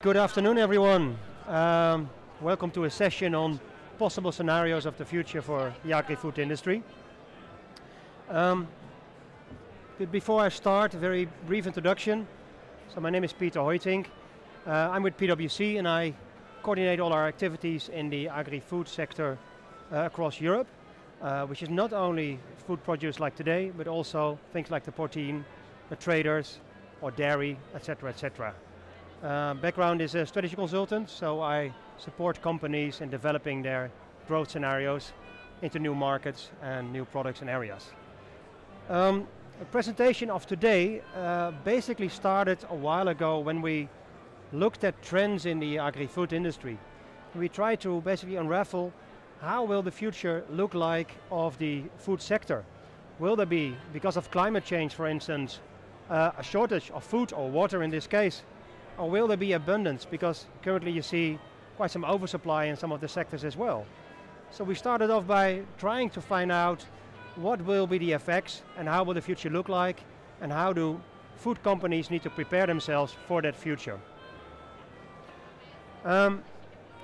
Good afternoon, everyone. Welcome to a session on possible scenarios of the future for the agri-food industry. But before I start, a very brief introduction. So my name is Hoijtink. I'm with PwC and I coordinate all our activities in the agri-food sector across Europe, which is not only food produce like today, but also things like the protein, the traders, or dairy, etc., etc. Background is a strategy consultant, so I support companies in developing their growth scenarios into new markets and new products and areas. The presentation of today basically started a while ago when we looked at trends in the agri-food industry. We tried to basically unravel how will the future look like of the food sector. Will there be, because of climate change for instance, a shortage of food or water in this case? Or will there be abundance, because currently you see quite some oversupply in some of the sectors as well. So we started off by trying to find out what will be the effects and how will the future look like and how do food companies need to prepare themselves for that future. And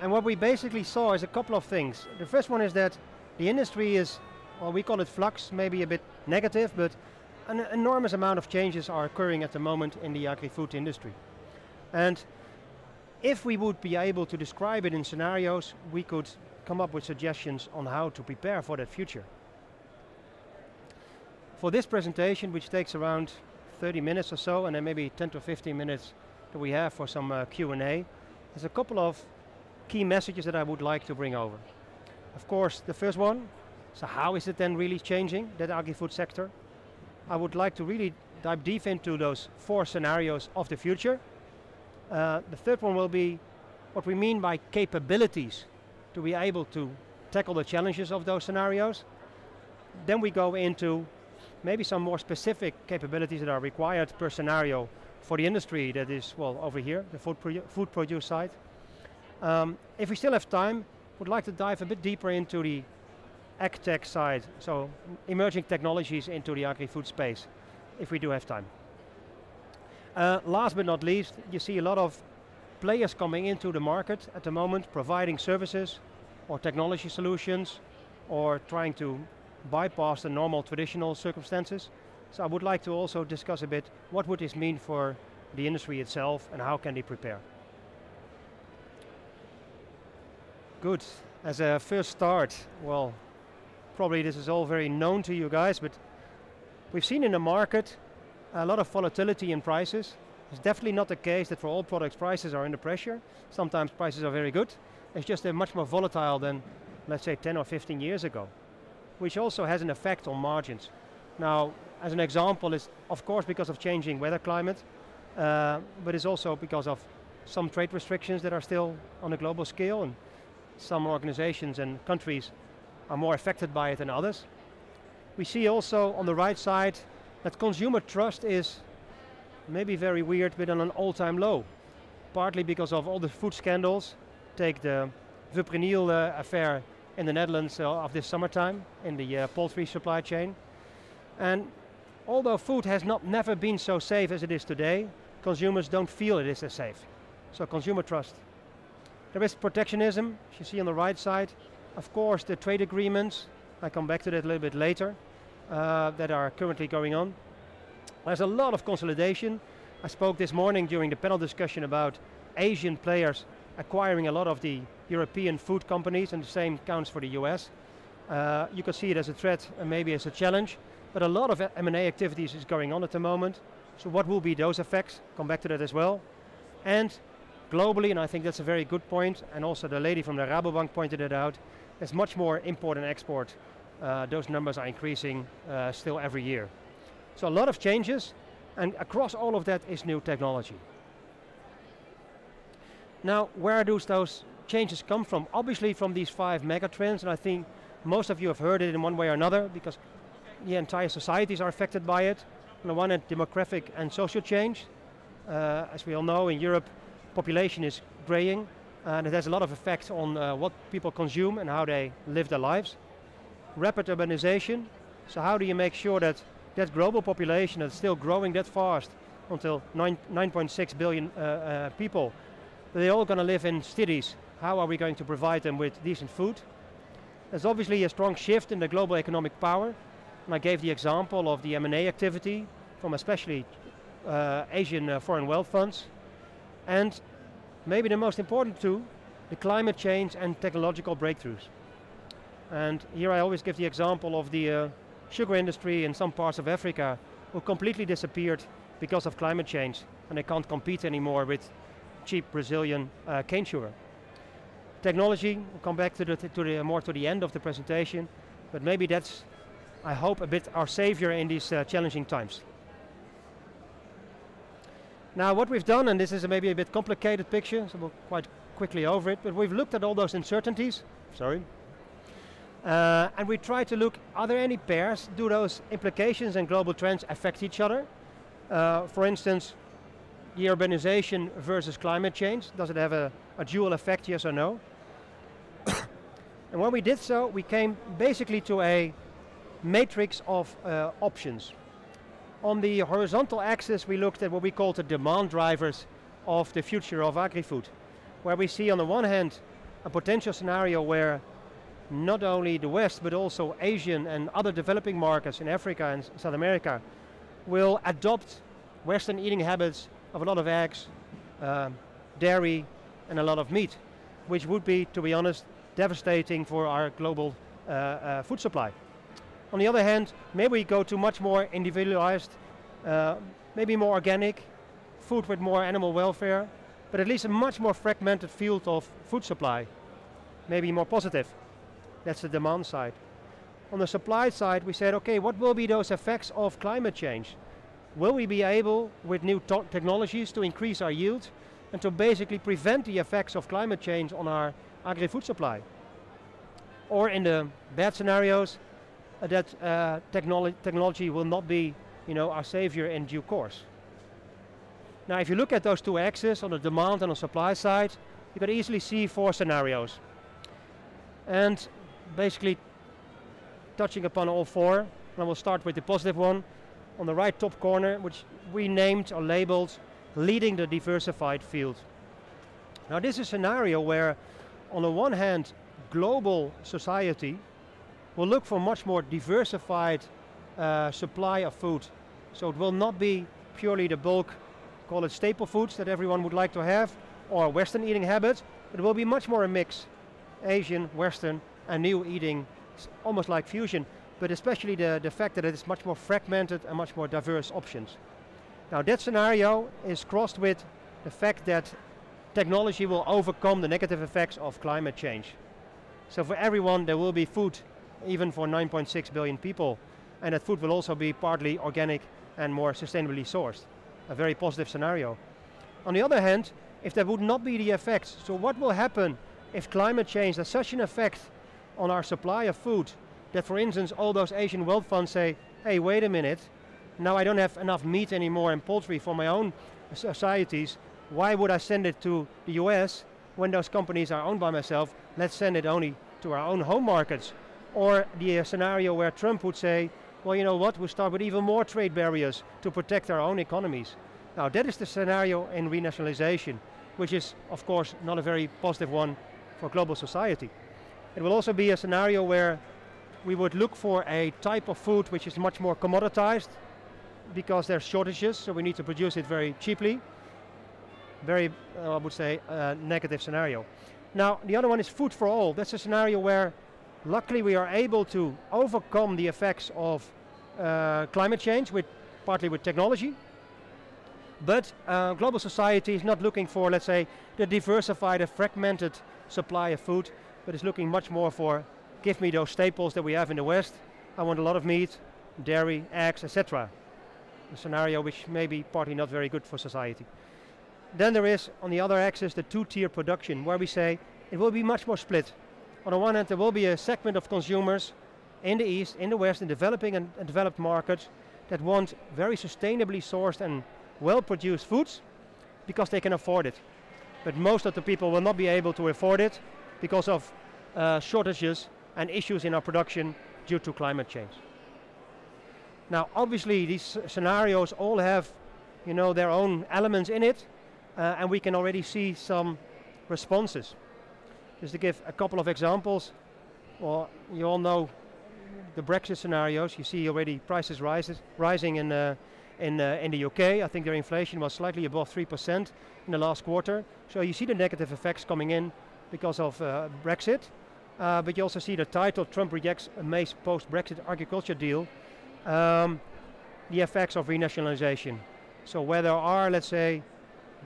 what we basically saw is a couple of things. The first one is that the industry is, well, we call it flux, maybe a bit negative, but an enormous amount of changes are occurring at the moment in the agri-food industry. And if we would be able to describe it in scenarios, we could come up with suggestions on how to prepare for that future. For this presentation, which takes around 30 minutes or so, and then maybe 10 to 15 minutes that we have for some Q&A, there's a couple of key messages that I would like to bring over. Of course, the first one, so how is it then really changing, that agri-food sector? I would like to really dive deep into those 4 scenarios of the future. The third one will be what we mean by capabilities to be able to tackle the challenges of those scenarios. Then we go into maybe some more specific capabilities that are required per scenario for the industry that is, well, over here, the food produce side. If we still have time, would like to dive a bit deeper into the ag-tech side, so emerging technologies into the agri-food space, if we do have time. Last but not least, you see a lot of players coming into the market at the moment, providing services or technology solutions or trying to bypass the normal traditional circumstances. So I would like to also discuss a bit what would this mean for the industry itself and how can they prepare. Good. As a first start, well, probably this is all very known to you guys, but we've seen in the market a lot of volatility in prices. It's definitely not the case that for all products prices are under pressure. Sometimes prices are very good. It's just they're much more volatile than, let's say, 10 or 15 years ago, which also has an effect on margins. Now, as an example, it's of course because of changing weather climate, but it's also because of some trade restrictions that are still on a global scale, and some organizations and countries are more affected by it than others. We see also on the right side that consumer trust is maybe very weird, but on an all-time low. Partly because of all the food scandals. Take the Vermeer affair in the Netherlands of this summertime in the poultry supply chain. And although food has never been so safe as it is today, consumers don't feel it is as safe. So consumer trust. There is protectionism, as you see on the right side. Of course, the trade agreements, I come back to that a little bit later, that are currently going on. There's a lot of consolidation. I spoke this morning during the panel discussion about Asian players acquiring a lot of the European food companies, and the same counts for the US. You can see it as a threat and maybe as a challenge, but a lot of M&A activities is going on at the moment. So what will be those effects? Come back to that as well. And globally, and I think that's a very good point, and also the lady from the Rabobank pointed it out, there's much more import and export. Those numbers are increasing still every year. So a lot of changes, and across all of that is new technology. Now, where do those changes come from? Obviously from these 5 mega trends, and I think most of you have heard it in one way or another, because the entire societies are affected by it. On the one hand, demographic and social change. As we all know, in Europe, population is graying, and it has a lot of effect on what people consume and how they live their lives. Rapid urbanization, so how do you make sure that that global population that's still growing that fast until 9.6 billion people they're all going to live in cities. How are we going to provide them with decent food? There's obviously a strong shift in the global economic power, and I gave the example of the M&A activity from especially Asian foreign wealth funds, and maybe the most important two, the climate change and technological breakthroughs. And here I always give the example of the sugar industry in some parts of Africa who completely disappeared because of climate change, and they can't compete anymore with cheap Brazilian cane sugar. Technology, we'll come back to more to the end of the presentation, but maybe that's, I hope, a bit our savior in these challenging times. Now what we've done, and this is maybe a bit complicated picture, so we'll quite quickly over it, but we've looked at all those uncertainties, and we try to look, are there any pairs? Do those implications and global trends affect each other? For instance, the urbanization versus climate change, does it have a dual effect, yes or no? And when we did so, we came basically to a matrix of options. On the horizontal axis, we looked at what we call the demand drivers of the future of agri-food, where we see on the one hand a potential scenario where not only the West, but also Asian and other developing markets in Africa and South America will adopt Western eating habits of a lot of eggs, dairy, and a lot of meat, which would be, to be honest, devastating for our global food supply. On the other hand, maybe we go to much more individualized, maybe more organic, food with more animal welfare, but at least a much more fragmented field of food supply, maybe more positive. That's the demand side. On the supply side, we said, okay, what will be those effects of climate change? Will we be able, with new technologies, to increase our yield and to basically prevent the effects of climate change on our agri-food supply? Or in the bad scenarios, that technology will not be, our savior in due course. Now, if you look at those two axes, on the demand and on supply side, you can easily see 4 scenarios. And basically touching upon all 4, and I will start with the positive one, on the right top corner, which we named or labeled leading the diversified field. Now this is a scenario where, on the one hand, global society will look for much more diversified supply of food. So it will not be purely the bulk, call it staple foods that everyone would like to have, or Western eating habits, but it will be much more a mix, Asian, Western, and new eating, almost like fusion, but especially the fact that it is much more fragmented and much more diverse options. Now that scenario is crossed with the fact that technology will overcome the negative effects of climate change. So for everyone there will be food, even for 9.6 billion people, and that food will also be partly organic and more sustainably sourced. A very positive scenario. On the other hand, if there would not be the effects, so what will happen if climate change has such an effect on our supply of food that, for instance, all those Asian wealth funds say, hey, wait a minute, now I don't have enough meat anymore and poultry for my own societies, why would I send it to the US when those companies are owned by myself? Let's send it only to our own home markets. Or the scenario where Trump would say, well, you know what, we'll start with even more trade barriers to protect our own economies. Now that is the scenario in renationalization, which is, of course, not a very positive one for global society. It will also be a scenario where we would look for a type of food which is much more commoditized because there's shortages, so we need to produce it very cheaply. Very, I would say, negative scenario. Now, the other one is food for all. That's a scenario where, luckily, we are able to overcome the effects of climate change, partly with technology. But global society is not looking for, let's say, the diversified and fragmented supply of food, but is looking much more for, give me those staples that we have in the West. I want a lot of meat, dairy, eggs, etc. A scenario which may be partly not very good for society. Then there is, on the other axis, the two-tier production, where we say it will be much more split. On the one hand, there will be a segment of consumers in the East, in the West, in developing and developed markets that want very sustainably sourced and well-produced foods because they can afford it. But most of the people will not be able to afford it because of shortages and issues in our production due to climate change. Now, obviously, these scenarios all have, their own elements in it. and we can already see some responses. Just to give a couple of examples, well, you all know the Brexit scenarios. You see already prices rising in the UK. I think their inflation was slightly above 3% in the last quarter. So you see the negative effects coming in because of Brexit. But you also see the title, Trump rejects a May's post-Brexit agriculture deal, the effects of renationalization. So where there are, let's say,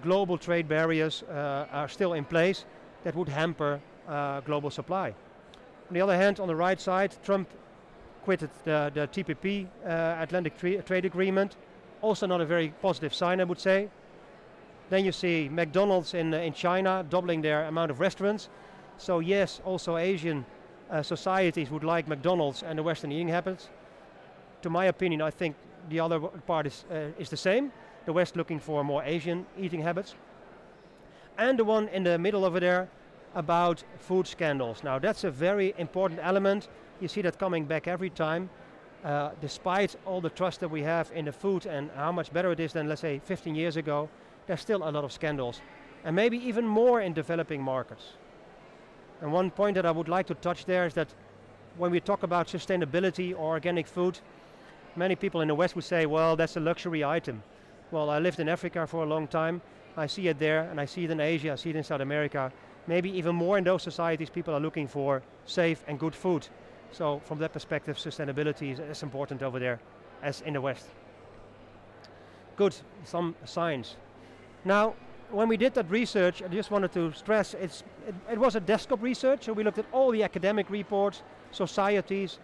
global trade barriers are still in place, that would hamper global supply. On the other hand, on the right side, Trump quitted the TPP, Atlantic Trade Agreement. Also not a very positive sign, I would say. Then you see McDonald's in China doubling their amount of restaurants. So yes, also Asian societies would like McDonald's and the Western eating habits. To my opinion, I think the other part is the same. The West looking for more Asian eating habits. And the one in the middle over there about food scandals. Now that's a very important element. You see that coming back every time. Despite all the trust that we have in the food and how much better it is than, let's say, 15 years ago, there's still a lot of scandals. And maybe even more in developing markets. And one point that I would like to touch there is that when we talk about sustainability or organic food, many people in the West would say, well, that's a luxury item. Well, I lived in Africa for a long time. I see it there, and I see it in Asia, I see it in South America. Maybe even more in those societies, people are looking for safe and good food. So from that perspective, sustainability is as important over there as in the West. Good, some science. Now, when we did that research, I just wanted to stress, it was a desktop research, so we looked at all the academic reports, societies,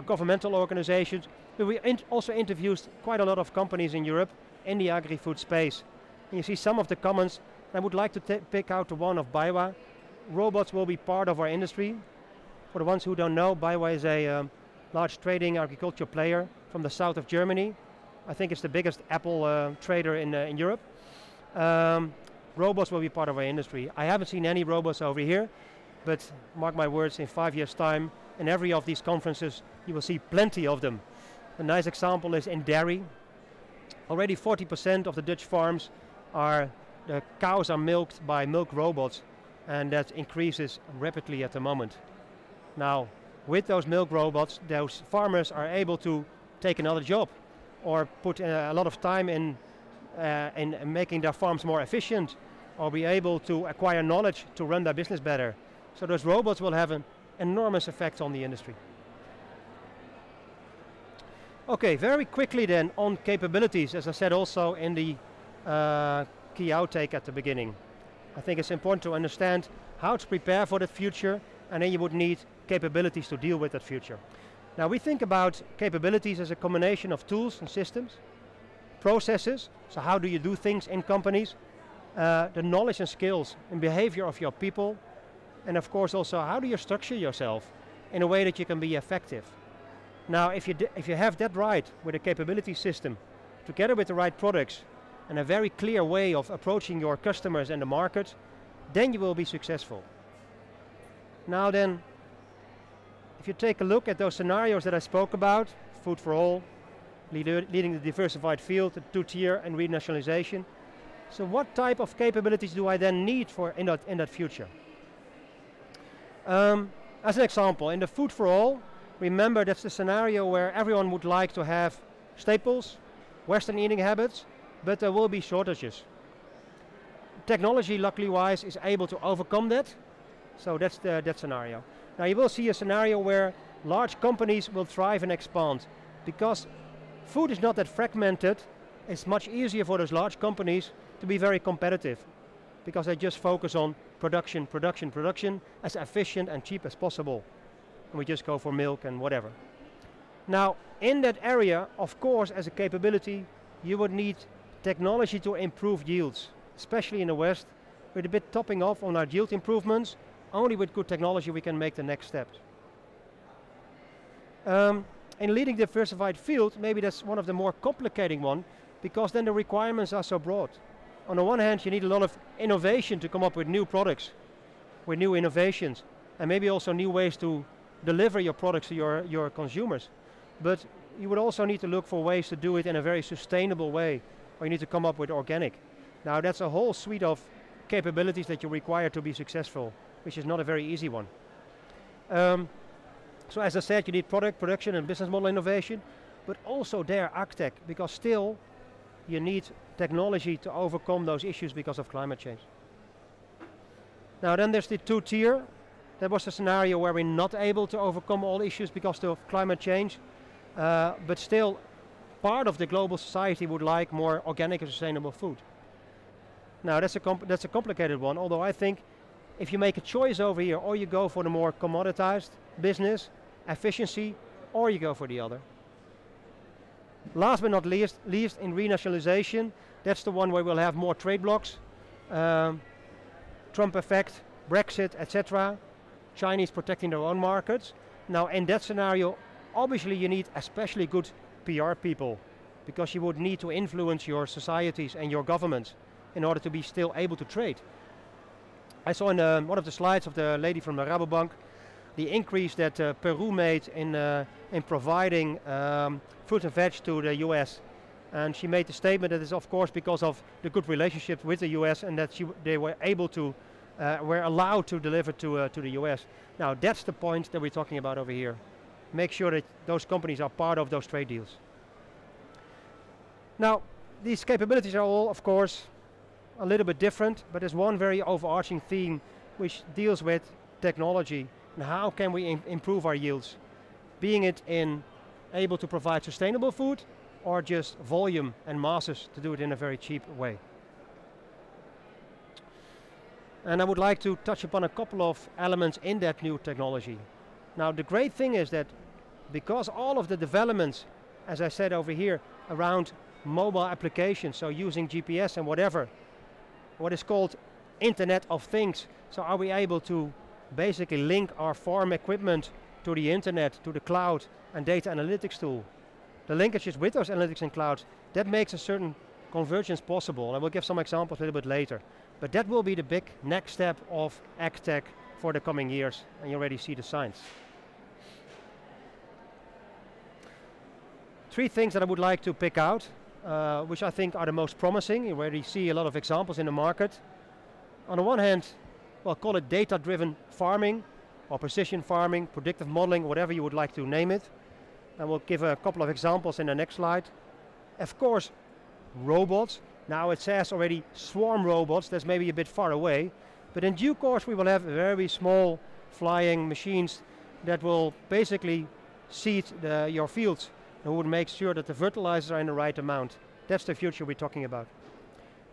governmental organizations, but we also interviewed quite a lot of companies in Europe in the agri-food space. And you see some of the comments. I would like to pick out the one of BayWa. Robots will be part of our industry. For the ones who don't know, BayWa is a large trading agriculture player from the south of Germany. I think it's the biggest apple trader in Europe. Robots will be part of our industry. I haven't seen any robots over here, but mark my words, in 5 years' time, in every of these conferences, you will see plenty of them. A nice example is in dairy. Already 40% of the Dutch farms the cows are milked by milk robots, and that increases rapidly at the moment. Now, with those milk robots, those farmers are able to take another job or put a lot of time in making their farms more efficient, or be able to acquire knowledge to run their business better. So those robots will have an enormous effect on the industry. Okay, very quickly then on capabilities, as I said also in the key outtake at the beginning. I think it's important to understand how to prepare for that future, and then you would need capabilities to deal with that future. Now we think about capabilities as a combination of tools and systems, processes, so how do you do things in companies, the knowledge and skills and behavior of your people, and of course also how do you structure yourself in a way that you can be effective. Now if you have that right with a capability system, together with the right products, and a very clear way of approaching your customers and the market, then you will be successful. Now then, if you take a look at those scenarios that I spoke about, food for all, leading the diversified field, the two-tier and renationalization. So what type of capabilities do I then need for in that future? As an example, in the food for all, remember that's the scenario where everyone would like to have staples, Western eating habits, but there will be shortages. Technology, luckily wise, is able to overcome that. So that's that scenario. Now you will see a scenario where large companies will thrive and expand. Because food is not that fragmented, it's much easier for those large companies to be very competitive. Because they just focus on production, production, production, as efficient and cheap as possible. And we just go for milk and whatever. Now, in that area, of course, as a capability, you would need technology to improve yields, especially in the West. We're a bit topping off on our yield improvements. Only with good technology we can make the next steps. In leading diversified field, maybe that's one of the more complicating one, because then the requirements are so broad. On the one hand, you need a lot of innovation to come up with new products, with new innovations, and maybe also new ways to deliver your products to your consumers. But you would also need to look for ways to do it in a very sustainable way, or you need to come up with organic. Now that's a whole suite of capabilities that you require to be successful, which is not a very easy one. So as I said, you need product production and business model innovation, but also there AgTech, because still you need technology to overcome those issues because of climate change. Now then there's the 2-tier. That was a scenario where we're not able to overcome all issues because of climate change, but still part of the global society would like more organic and sustainable food. Now that's a complicated one, although I think if you make a choice over here, or you go for the more commoditized business, efficiency, or you go for the other. Last but not least in renationalization, that's the one where we'll have more trade blocks, Trump effect, Brexit, etc. Chinese protecting their own markets. Now in that scenario, obviously you need especially good PR people, because you would need to influence your societies and your governments in order to be still able to trade. I saw in one of the slides of the lady from the Rabobank the increase that Peru made in providing fruit and veg to the US. And she made the statement that it's of course because of the good relationship with the US, and that they were able to, were allowed to deliver to the US. Now that's the point that we're talking about over here. Make sure that those companies are part of those trade deals. Now these capabilities are all of course a little bit different, but there's one very overarching theme which deals with technology and how can we improve our yields, being it in able to provide sustainable food or just volume and masses to do it in a very cheap way. And I would like to touch upon a couple of elements in that new technology. Now the great thing is that because all of the developments, as I said over here, around mobile applications, so using GPS and whatever, what is called Internet of Things. So are we able to basically link our farm equipment to the internet, to the cloud and data analytics tool? The linkages with those analytics and clouds, that makes a certain convergence possible. And I will give some examples a little bit later. But that will be the big next step of AgTech for the coming years, and you already see the signs. 3 things that I would like to pick out, which I think are the most promising. You already see a lot of examples in the market. On the one hand, well, call it data-driven farming, or precision farming, predictive modeling, whatever you would like to name it. And we'll give a couple of examples in the next slide. Of course, robots. Now it says already swarm robots, that's maybe a bit far away, but in due course we will have very small flying machines that will basically seed your fields and would make sure that the fertilizers are in the right amount. That's the future we're talking about.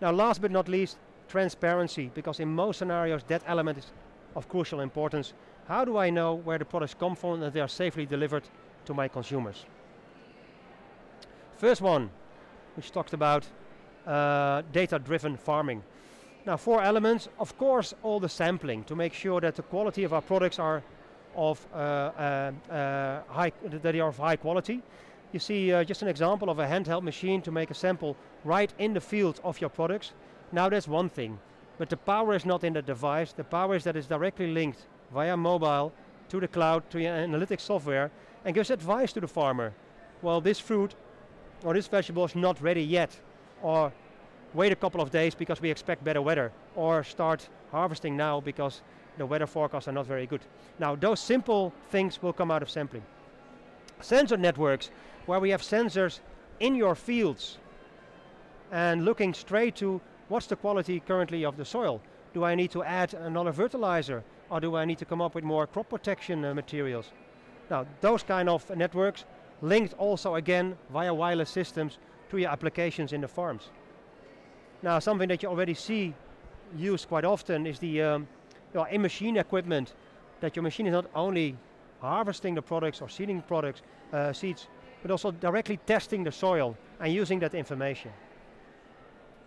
Now last but not least, transparency, because in most scenarios that element is of crucial importance. How do I know where the products come from and that they are safely delivered to my consumers? First one, which talks about data-driven farming. Now 4 elements, of course all the sampling to make sure that the quality of our products are of high quality. You see just an example of a handheld machine to make a sample right in the field of your products. Now that's one thing, but the power is not in the device, the power is that it's directly linked via mobile to the cloud, to your analytics software, and gives advice to the farmer. Well, this fruit or this vegetable is not ready yet, or wait a couple of days because we expect better weather, or start harvesting now because the weather forecasts are not very good. Now those simple things will come out of sampling. Sensor networks, where we have sensors in your fields and looking straight to what's the quality currently of the soil. Do I need to add another fertilizer, or do I need to come up with more crop protection materials? Now those kind of networks linked also again via wireless systems to your applications in the farms. Now something that you already see used quite often is the in-machine equipment, that your machine is not only harvesting the products or seeding products, seeds, but also directly testing the soil and using that information.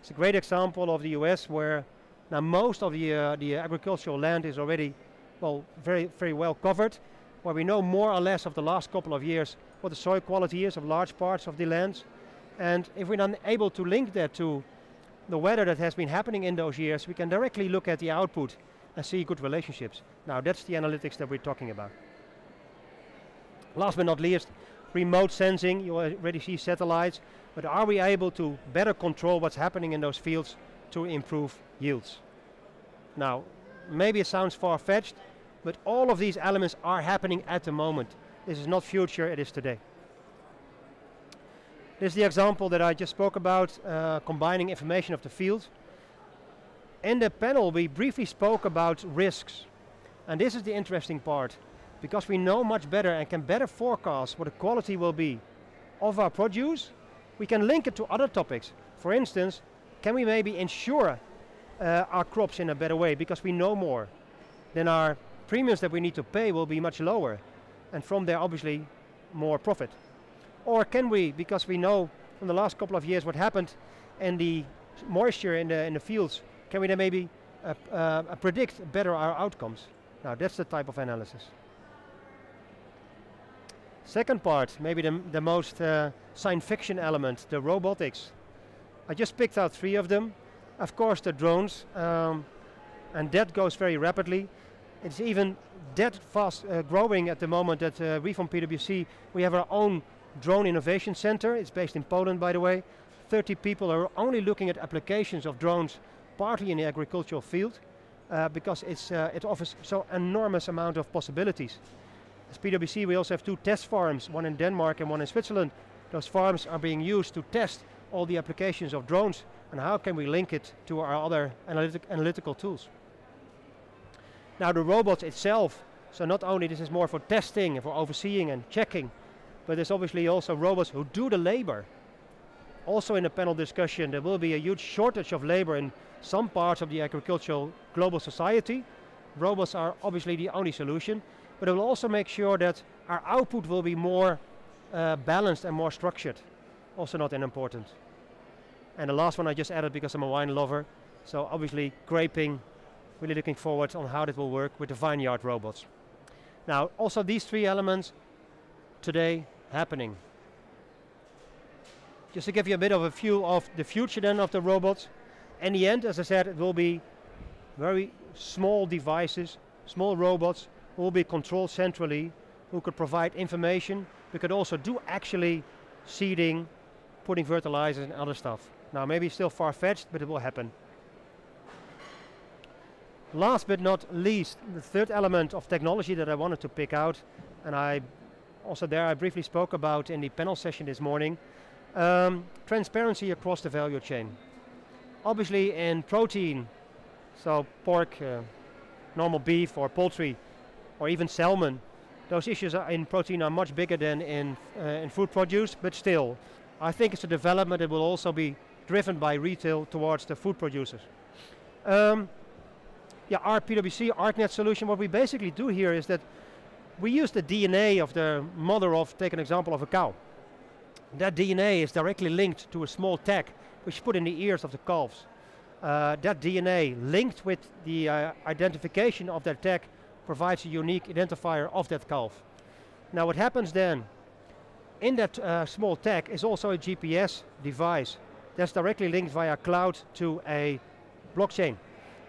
It's a great example of the US, where now most of the agricultural land is already very well covered, where we know more or less of the last couple of years what the soil quality is of large parts of the lands. And if we're not able to link that to the weather that has been happening in those years, we can directly look at the output and see good relationships. Now that's the analytics that we're talking about. Last but not least, remote sensing. You already see satellites, but are we able to better control what's happening in those fields to improve yields. Now, maybe it sounds far-fetched, but all of these elements are happening at the moment. This is not future, it is today. This is the example that I just spoke about, combining information of the field. In the panel, we briefly spoke about risks. And this is the interesting part. Because we know much better and can better forecast what the quality will be of our produce, we can link it to other topics. For instance, can we maybe insure our crops in a better way because we know more? Then our premiums that we need to pay will be much lower, and from there obviously more profit. Or can we, because we know from the last couple of years what happened and the moisture in the fields, can we then maybe predict better our outcomes? Now that's the type of analysis. Second part, maybe the most science fiction element, the robotics. I just picked out 3 of them. Of course the drones, and that goes very rapidly. It's even that fast growing at the moment that we from PwC, we have our own drone innovation center. It's based in Poland, by the way. 30 people are only looking at applications of drones, partly in the agricultural field, because it offers so enormous amount of possibilities. As PwC, we also have 2 test farms, one in Denmark and one in Switzerland. Those farms are being used to test all the applications of drones and how can we link it to our other analytical tools. Now the robots itself, so not only this is more for testing and for overseeing and checking, but there's obviously also robots who do the labor. Also in the panel discussion, there will be a huge shortage of labor in some parts of the agricultural global society. Robots are obviously the only solution, but it will also make sure that our output will be more balanced and more structured. Also not unimportant. And the last one I just added because I'm a wine lover, so obviously graping, really looking forward on how that will work with the vineyard robots. Now also these 3 elements today happening. Just to give you a bit of a view of the future then of the robots. In the end, as I said, it will be very small devices, small robots, who will be controlled centrally, who could provide information. We could also do actually seeding, putting fertilizers and other stuff. Now maybe still far-fetched, but it will happen. Last but not least, the third element of technology that I wanted to pick out, and I briefly spoke about in the panel session this morning, transparency across the value chain. Obviously in protein, so pork, normal beef or poultry, or even salmon, those issues in protein are much bigger than in food produce, but still, I think it's a development that will also be driven by retail towards the food producers. Our PwC ArcNet solution, what we basically do here is that we use the DNA of the mother of, take an example of a cow. That DNA is directly linked to a small tag which is put in the ears of the calves. That DNA linked with the identification of that tag provides a unique identifier of that calf. Now what happens then, in that small tag is also a GPS device that's directly linked via cloud to a blockchain.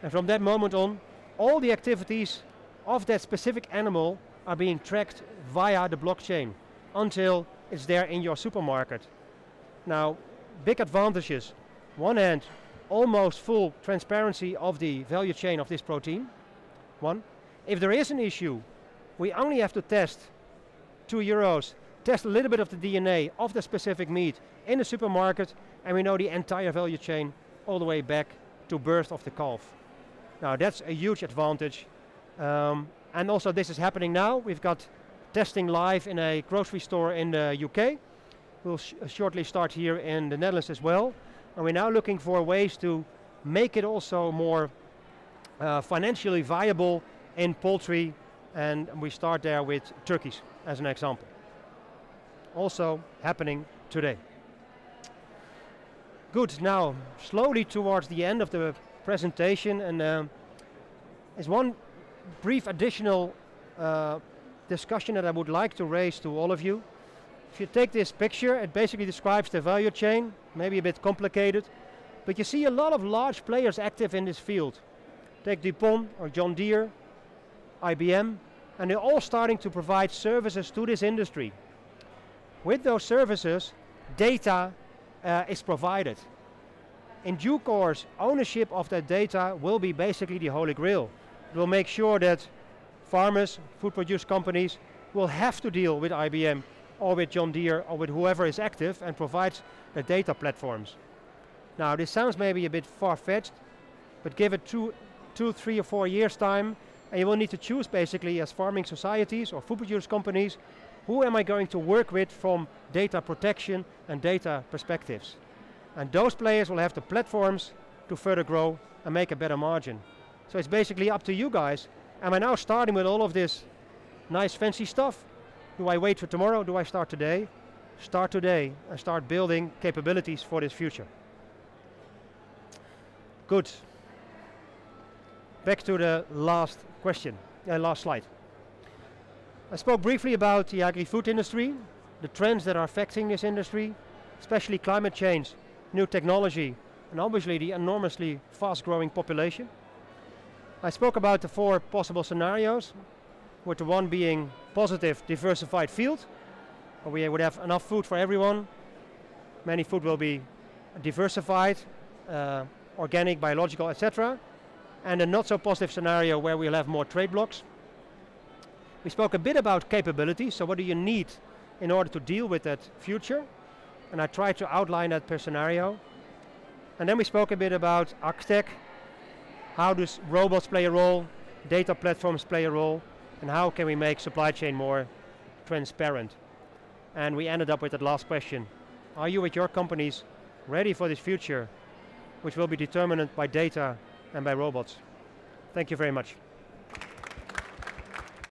And from that moment on, all the activities of that specific animal are being tracked via the blockchain until it's there in your supermarket. Now, big advantages. One hand, almost full transparency of the value chain of this protein. One. If there is an issue, we only have to test €2, test a little bit of the DNA of the specific meat in the supermarket, and we know the entire value chain all the way back to birth of the calf. Now that's a huge advantage. And also this is happening now. We've got testing live in a grocery store in the UK. We'll shortly start here in the Netherlands as well. And we're now looking for ways to make it also more financially viable in poultry, and we start there with turkeys as an example. Also happening today. Good, now slowly towards the end of the presentation, and there's one brief additional discussion that I would like to raise to all of you. If you take this picture, it basically describes the value chain, maybe a bit complicated, but you see a lot of large players active in this field. Take DuPont or John Deere, IBM, and they're all starting to provide services to this industry. With those services, data is provided. in due course, ownership of that data will be basically the holy grail. It will make sure that farmers, food produce companies, will have to deal with IBM or with John Deere or with whoever is active and provides the data platforms. Now this sounds maybe a bit far-fetched, but give it 2, 3 or 4 years time, and you will need to choose basically as farming societies or food produce companies, who am I going to work with from data protection and data perspectives. And those players will have the platforms to further grow and make a better margin. So it's basically up to you guys. Am I now starting with all of this nice fancy stuff? Do I wait for tomorrow? Do I start today? Start today and start building capabilities for this future. Good. Back to the last question, last slide. I spoke briefly about the agri-food industry, the trends that are affecting this industry, especially climate change, new technology, and obviously the enormously fast-growing population. I spoke about the 4 possible scenarios, with the one being positive, diversified field, where we would have enough food for everyone. Many food will be diversified, organic, biological, etc. And a not so positive scenario where we'll have more trade blocks. We spoke a bit about capabilities, so what do you need in order to deal with that future? And I tried to outline that per scenario. And then we spoke a bit about AgTech, how does robots play a role, data platforms play a role, and how can we make supply chain more transparent? And we ended up with that last question. Are you with your companies ready for this future, which will be determined by data and by robots? Thank you very much.